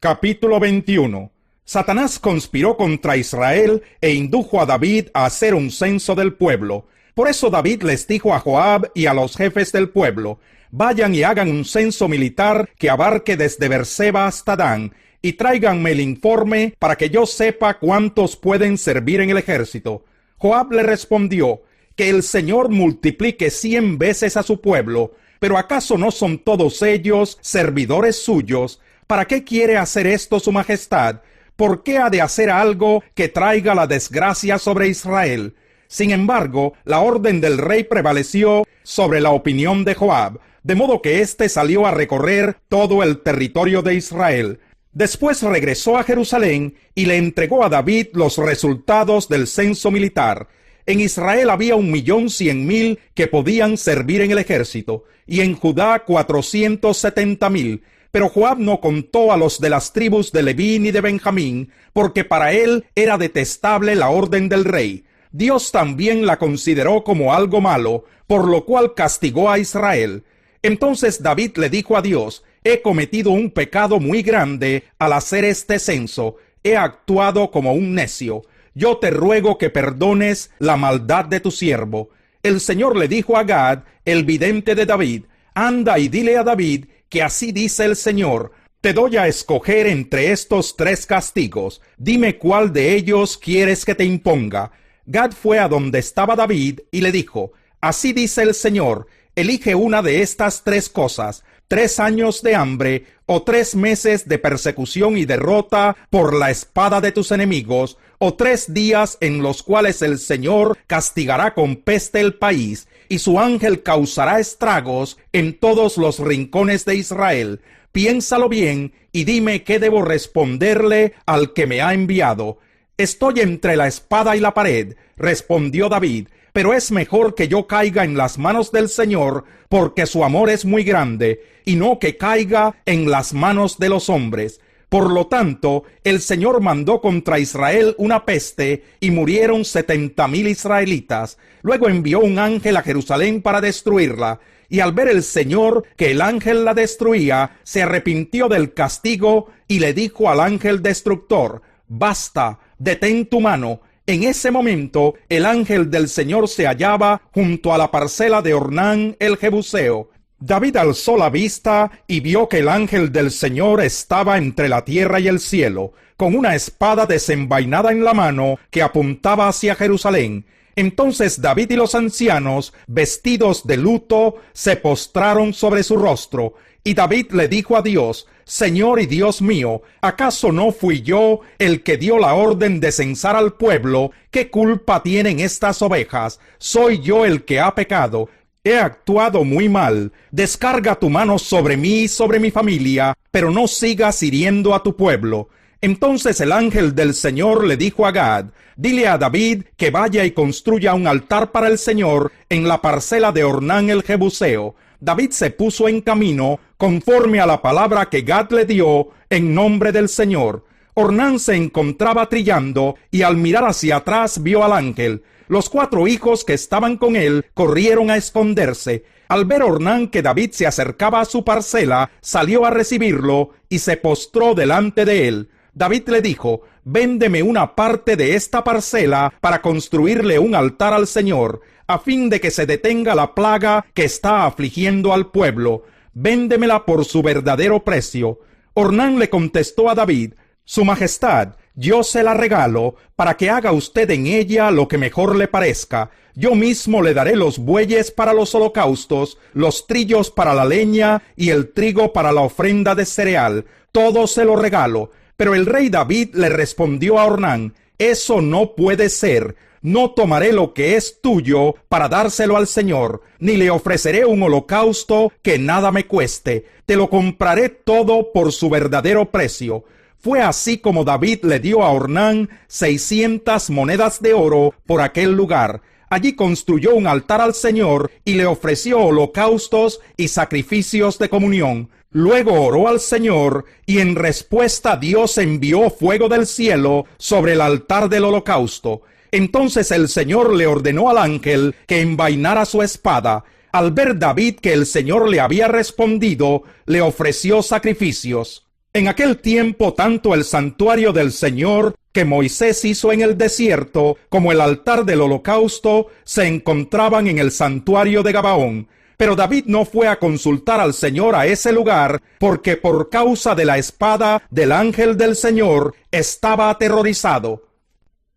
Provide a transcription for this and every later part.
Capítulo 21. Satanás conspiró contra Israel e indujo a David a hacer un censo del pueblo. Por eso David les dijo a Joab y a los jefes del pueblo: vayan y hagan un censo militar que abarque desde Beerseba hasta Dan, y tráiganme el informe para que yo sepa cuántos pueden servir en el ejército. Joab le respondió: que el Señor multiplique 100 veces a su pueblo. Pero ¿acaso no son todos ellos servidores suyos? ¿Para qué quiere hacer esto su majestad? ¿Por qué ha de hacer algo que traiga la desgracia sobre Israel? Sin embargo, la orden del rey prevaleció sobre la opinión de Joab, de modo que éste salió a recorrer todo el territorio de Israel. Después regresó a Jerusalén y le entregó a David los resultados del censo militar. En Israel había 1.100.000 que podían servir en el ejército, y en Judá 470.000. Pero Joab no contó a los de las tribus de Leví ni de Benjamín, porque para él era detestable la orden del rey. Dios también la consideró como algo malo, por lo cual castigó a Israel. Entonces David le dijo a Dios: he cometido un pecado muy grande al hacer este censo. He actuado como un necio. Yo te ruego que perdones la maldad de tu siervo. El Señor le dijo a Gad, el vidente de David: anda y dile a David que así dice el Señor: te doy a escoger entre estos 3 castigos. Dime cuál de ellos quieres que te imponga. Gad fue a donde estaba David y le dijo: así dice el Señor, elige una de estas 3 cosas: 3 años de hambre, o 3 meses de persecución y derrota por la espada de tus enemigos, o 3 días en los cuales el Señor castigará con peste el país, y su ángel causará estragos en todos los rincones de Israel. Piénsalo bien y dime qué debo responderle al que me ha enviado. Estoy entre la espada y la pared, respondió David, pero es mejor que yo caiga en las manos del Señor, porque su amor es muy grande, y no que caiga en las manos de los hombres. Por lo tanto, el Señor mandó contra Israel una peste, y murieron 70.000 israelitas. Luego envió un ángel a Jerusalén para destruirla, y al ver el Señor que el ángel la destruía, se arrepintió del castigo, y le dijo al ángel destructor: basta, detén tu mano. En ese momento, el ángel del Señor se hallaba junto a la parcela de Ornán el Jebuseo. David alzó la vista y vio que el ángel del Señor estaba entre la tierra y el cielo, con una espada desenvainada en la mano que apuntaba hacia Jerusalén. Entonces David y los ancianos, vestidos de luto, se postraron sobre su rostro, y David le dijo a Dios: Señor y Dios mío, ¿acaso no fui yo el que dio la orden de censar al pueblo? ¿Qué culpa tienen estas ovejas? ¿Soy yo el que ha pecado? He actuado muy mal. Descarga tu mano sobre mí y sobre mi familia, pero no sigas hiriendo a tu pueblo. Entonces el ángel del Señor le dijo a Gad: dile a David que vaya y construya un altar para el Señor en la parcela de Ornán el Jebuseo. David se puso en camino conforme a la palabra que Gad le dio en nombre del Señor. Ornán se encontraba trillando y al mirar hacia atrás vio al ángel. Los 4 hijos que estaban con él corrieron a esconderse. Al ver Ornán que David se acercaba a su parcela, salió a recibirlo y se postró delante de él. David le dijo: véndeme una parte de esta parcela para construirle un altar al Señor, a fin de que se detenga la plaga que está afligiendo al pueblo. Véndemela por su verdadero precio. Ornán le contestó a David: Su Majestad, yo se la regalo para que haga usted en ella lo que mejor le parezca. Yo mismo le daré los bueyes para los holocaustos, los trillos para la leña y el trigo para la ofrenda de cereal. Todo se lo regalo. Pero el rey David le respondió a Ornán: eso no puede ser. No tomaré lo que es tuyo para dárselo al Señor, ni le ofreceré un holocausto que nada me cueste. Te lo compraré todo por su verdadero precio. Fue así como David le dio a Ornán 600 monedas de oro por aquel lugar. Allí construyó un altar al Señor y le ofreció holocaustos y sacrificios de comunión. Luego oró al Señor, y en respuesta Dios envió fuego del cielo sobre el altar del holocausto. Entonces el Señor le ordenó al ángel que envainara su espada. Al ver David que el Señor le había respondido, le ofreció sacrificios. En aquel tiempo, tanto el santuario del Señor que Moisés hizo en el desierto, como el altar del holocausto, se encontraban en el santuario de Gabaón. Pero David no fue a consultar al Señor a ese lugar, porque por causa de la espada del ángel del Señor estaba aterrorizado.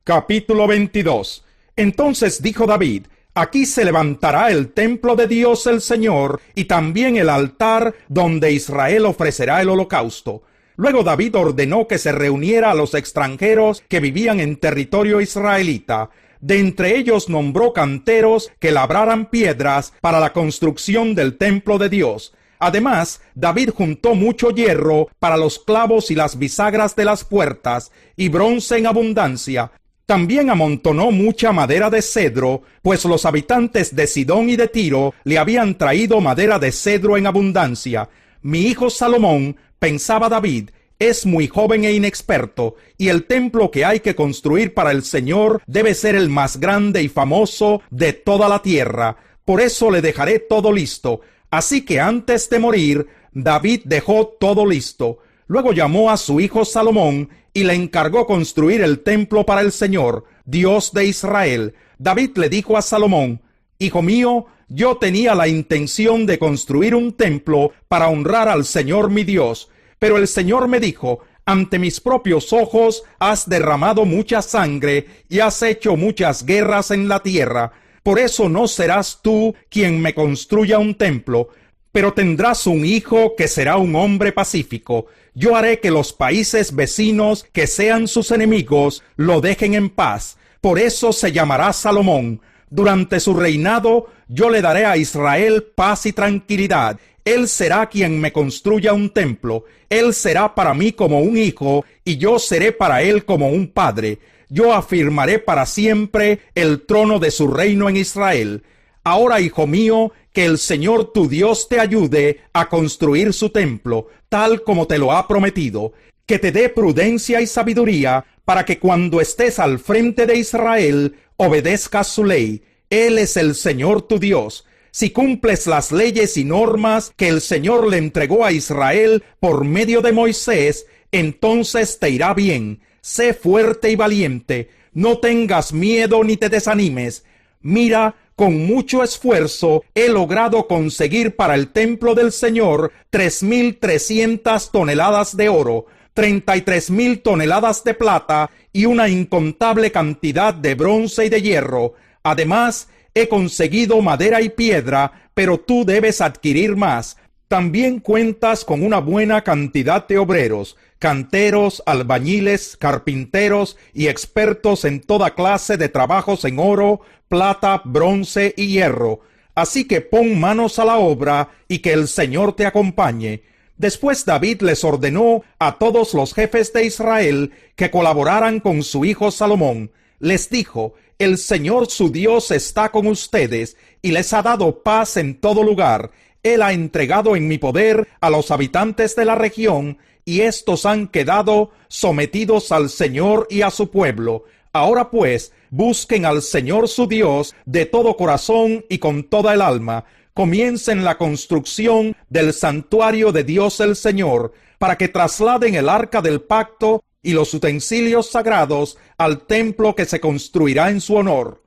Capítulo 22. Entonces dijo David: aquí se levantará el templo de Dios el Señor, y también el altar donde Israel ofrecerá el holocausto. Luego David ordenó que se reuniera a los extranjeros que vivían en territorio israelita. De entre ellos nombró canteros que labraran piedras para la construcción del templo de Dios. Además, David juntó mucho hierro para los clavos y las bisagras de las puertas, y bronce en abundancia. También amontonó mucha madera de cedro, pues los habitantes de Sidón y de Tiro le habían traído madera de cedro en abundancia. Mi hijo Salomón, pensaba David, es muy joven e inexperto, y el templo que hay que construir para el Señor debe ser el más grande y famoso de toda la tierra. Por eso le dejaré todo listo. Así que antes de morir, David dejó todo listo. Luego llamó a su hijo Salomón y le encargó construir el templo para el Señor, Dios de Israel. David le dijo a Salomón: hijo mío, yo tenía la intención de construir un templo para honrar al Señor mi Dios. Pero el Señor me dijo: ante mis propios ojos has derramado mucha sangre y has hecho muchas guerras en la tierra. Por eso no serás tú quien me construya un templo, pero tendrás un hijo que será un hombre pacífico. Yo haré que los países vecinos, que sean sus enemigos, lo dejen en paz. Por eso se llamará Salomón. Durante su reinado yo le daré a Israel paz y tranquilidad. Él será quien me construya un templo. Él será para mí como un hijo, y yo seré para él como un padre. Yo afirmaré para siempre el trono de su reino en Israel. Ahora, hijo mío, que el Señor tu Dios te ayude a construir su templo, tal como te lo ha prometido. Que te dé prudencia y sabiduría, para que cuando estés al frente de Israel, obedezcas su ley. Él es el Señor tu Dios. Si cumples las leyes y normas que el Señor le entregó a Israel por medio de Moisés, entonces te irá bien. Sé fuerte y valiente, no tengas miedo ni te desanimes. Mira, con mucho esfuerzo he logrado conseguir para el templo del Señor 3,300 toneladas de oro, 33,000 toneladas de plata y una incontable cantidad de bronce y de hierro. Además, he conseguido madera y piedra, pero tú debes adquirir más. También cuentas con una buena cantidad de obreros, canteros, albañiles, carpinteros y expertos en toda clase de trabajos en oro, plata, bronce y hierro. Así que pon manos a la obra y que el Señor te acompañe. Después David les ordenó a todos los jefes de Israel que colaboraran con su hijo Salomón. Les dijo: el Señor su Dios está con ustedes y les ha dado paz en todo lugar. Él ha entregado en mi poder a los habitantes de la región, y éstos han quedado sometidos al Señor y a su pueblo. Ahora pues, busquen al Señor su Dios de todo corazón y con toda el alma. Comiencen la construcción del santuario de Dios el Señor, para que trasladen el arca del pacto y los utensilios sagrados al templo que se construirá en su honor.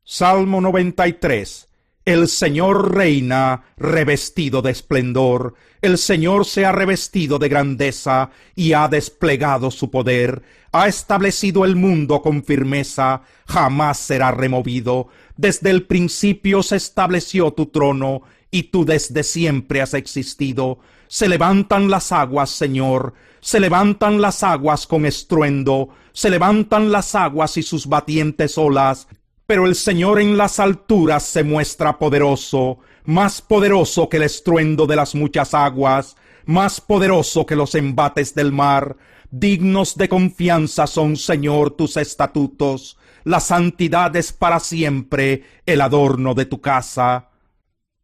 Salmo 93. El Señor reina revestido de esplendor. El Señor se ha revestido de grandeza y ha desplegado su poder. Ha establecido el mundo con firmeza, jamás será removido. Desde el principio se estableció tu trono, y tú desde siempre has existido. Se levantan las aguas, Señor, se levantan las aguas con estruendo, se levantan las aguas y sus batientes olas. Pero el Señor en las alturas se muestra poderoso, más poderoso que el estruendo de las muchas aguas, más poderoso que los embates del mar. Dignos de confianza son, Señor, tus estatutos. La santidad es para siempre el adorno de tu casa.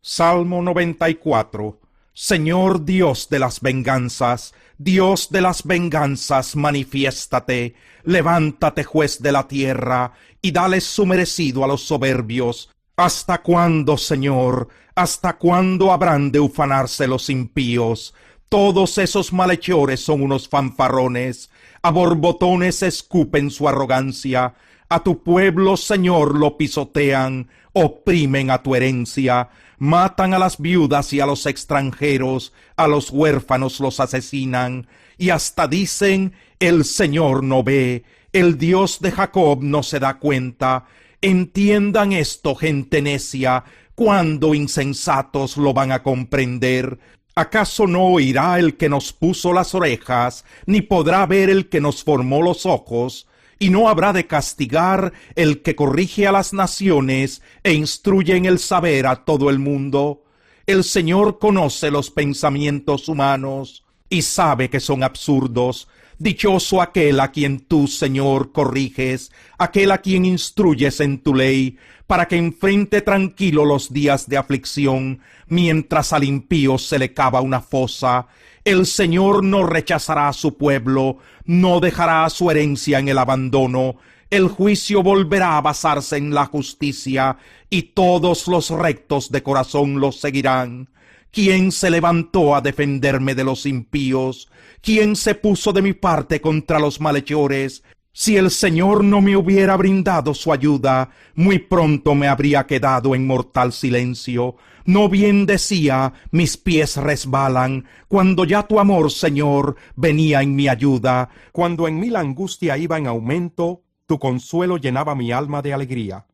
Salmo 94. Señor Dios de las venganzas, Dios de las venganzas, manifiéstate. Levántate, juez de la tierra, y dales su merecido a los soberbios. ¿Hasta cuándo, Señor? ¿Hasta cuándo habrán de ufanarse los impíos? Todos esos malhechores son unos fanfarrones, a borbotones escupen su arrogancia, a tu pueblo, Señor, lo pisotean, oprimen a tu herencia, matan a las viudas y a los extranjeros, a los huérfanos los asesinan, y hasta dicen, el Señor no ve, el Dios de Jacob no se da cuenta. Entiendan esto, gente necia, cuando insensatos lo van a comprender. ¿Acaso no oirá el que nos puso las orejas, ni podrá ver el que nos formó los ojos? Y no habrá de castigar el que corrige a las naciones e instruye en el saber a todo el mundo. El Señor conoce los pensamientos humanos y sabe que son absurdos. Dichoso aquel a quien tú, Señor, corriges, aquel a quien instruyes en tu ley, para que enfrente tranquilo los días de aflicción, mientras al impío se le cava una fosa. El Señor no rechazará a su pueblo, no dejará su herencia en el abandono. El juicio volverá a basarse en la justicia, y todos los rectos de corazón los seguirán. ¿Quién se levantó a defenderme de los impíos? ¿Quién se puso de mi parte contra los malhechores? Si el Señor no me hubiera brindado su ayuda, muy pronto me habría quedado en mortal silencio. No bien decía, mis pies resbalan, cuando ya tu amor, Señor, venía en mi ayuda. Cuando en mí la angustia iba en aumento, tu consuelo llenaba mi alma de alegría.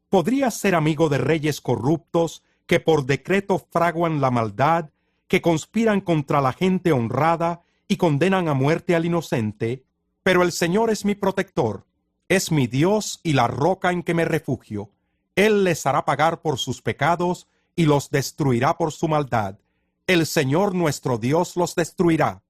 ¿Podrías ser amigo de reyes corruptos, que por decreto fraguan la maldad, que conspiran contra la gente honrada y condenan a muerte al inocente? Pero el Señor es mi protector, es mi Dios y la roca en que me refugio. Él les hará pagar por sus pecados y los destruirá por su maldad. El Señor nuestro Dios los destruirá.